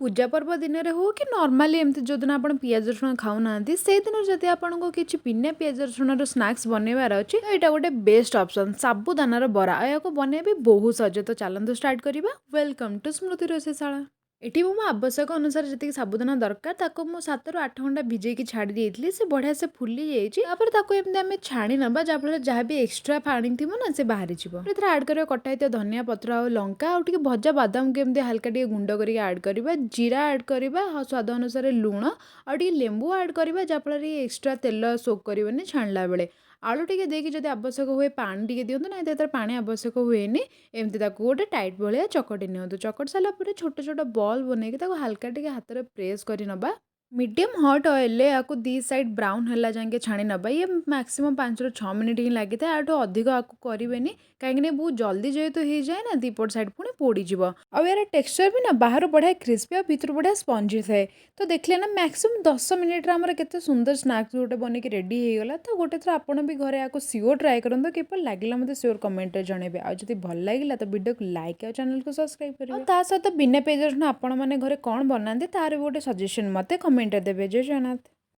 ପୂଜା ପର୍ବ ଦିନରେ ହଉ କି ନର୍ମାଲି ଏମିତି ଯୋଉଦିନ ଆପଣ ପିଆଜ ରସୁଣ ଖାଉନାହାନ୍ତି ସେଇଦିନ ଯଦି ଆପଣଙ୍କୁ କିଛି ବିନା ପିଆଜ ରସୁଣର ସ୍ନାକ୍ସ ବନେଇବାର ଅଛି ତ ଏଇଟା ଗୋଟେ ବେଷ୍ଟ ଅପସନ୍ ସାବୁଦାନାର ବରା। ଏହାକୁ ବନେଇବା ବି ବହୁତ ସହଜ। ତ ଚାଲନ୍ତୁ ଷ୍ଟାର୍ଟ କରିବା। ୱେଲକମ୍ ଟୁ ସ୍ମୃତି ରୋଷେଇଶାଳା। ଏଠି ମୁଁ ମୋ ଆବଶ୍ୟକ ଅନୁସାରେ ଯେତିକି ସାବୁଦାନା ଦରକାର ତାକୁ ମୁଁ 7ରୁ 8 ଘଣ୍ଟା ଭିଜେଇକି ଛାଡ଼ି ଦେଇଥିଲି। ସେ ବଢ଼ିଆ ସେ ଫୁଲି ଯାଇଛି। ତାପରେ ତାକୁ ଏମିତି ଆମେ ଛାଣି ନେବା ଯାହାଫଳରେ ଯାହା ବି ଏକ୍ସଟ୍ରା ପାଣି ଥିବ ନା ସେ ବାହାରିଯିବ। ଏଥିରେ ଆଡ଼୍ କରିବା କଟା ହେଇଥିବା ଧନିଆ ପତ୍ର ଆଉ ଲଙ୍କା ଆଉ ଟିକେ ଭଜା ବାଦାମକୁ ଏମିତି ହାଲକା ଟିକେ ଗୁଣ୍ଡ କରିକି ଆଡ଼୍ କରିବା। ଜିରା ଆଡ଼୍ କରିବା ଆଉ ସ୍ୱାଦ ଅନୁସାରେ ଲୁଣ ଆଉ ଟିକେ ଲେମ୍ବୁ ଆଡ଼୍ କରିବା ଯାହାଫଳରେ ଏକ୍ସଟ୍ରା ତେଲ ସୋକ୍ କରିବନି ଛାଣିଲା ବେଳେ। ଆଳୁ ଟିକେ ଦେଇକି ଯଦି ଆବଶ୍ୟକ ହୁଏ ପାଣି ଟିକେ ଦିଅନ୍ତୁ, ନାହିଁ ତ ଏଥିରେ ପାଣି ଆବଶ୍ୟକ ହୁଏନି। ଏମିତି ତାକୁ ଗୋଟେ ଟାଇଟ୍ ଭଳିଆ ଚକଟି ନିଅନ୍ତୁ। ଚକଟି ସାରିଲା ପରେ ଛୋଟ ଛୋଟ ବଲ୍ ବନେଇକି ତାକୁ ହାଲକା ଟିକେ ହାତରେ ପ୍ରେସ୍ କରି ନେବା। ମିଡ଼ିୟମ୍ ହଟ୍ ଅଏଲ୍ରେ ୟାକୁ ଦି ସାଇଡ଼୍ ବ୍ରାଉନ୍ ହେଲା ଯାଏଁ ଛାଣି ନେବା। ଇଏ ମ୍ୟାକ୍ସିମମ୍ 5ରୁ 6 ମିନିଟ୍ ହିଁ ଲାଗିଥାଏ। ଆଠୁ ଅଧିକ ଆକୁ କରିବେନି କାହିଁକିନା ବହୁତ ଜଲ୍ଦି ଯେହେତୁ ହେଇଯାଏ ନା ଦିପଟ ସାଇଡ଼୍ ପୁଣି ପୋଡ଼ିଯିବ। ଆଉ ୟାର ଟେକ୍ସଚର୍ ବି ନା ବାହାରୁ ବଢ଼ିଆ କ୍ରିସ୍ପି ଆଉ ଭିତରୁ ବଢ଼ିଆ ସ୍ପଞ୍ଜି ଥାଏ। ତ ଦେଖିଲେ ନା ମ୍ୟାକ୍ସିମମ୍ 10 ମିନିଟ୍ରେ ଆମର କେତେ ସୁନ୍ଦର ସ୍ନାକ୍ସ ଗୋଟେ ବନେଇକି ରେଡ଼ି ହେଇଗଲା। ତ ଗୋଟେ ଥର ଆପଣ ବି ଘରେ ୟାକୁ ସିଓର୍ ଟ୍ରାଏ କରନ୍ତୁ। କିପରି ଲାଗିଲା ମୋତେ ସିଓର୍ କମେଣ୍ଟରେ ଜଣାଇବେ। ଆଉ ଯଦି ଭଲ ଲାଗିଲା ତ ଭିଡ଼ିଓକୁ ଲାଇକ୍ ଆଉ ଚ୍ୟାନେଲକୁ ସବସ୍କ୍ରାଇବ୍ କରିବେ। ଆଉ ତା ସହିତ ବିନା ପିଆଜ ରସୁଣ ଆପଣମାନେ ଘରେ କ'ଣ ବନାନ୍ତି ତାର ବି ଗୋଟେ ସଜେସନ୍ ମୋତେ କମେଣ୍ଟରେ ଦେବେ। ଜୟ ଜଗନ୍ନାଥ।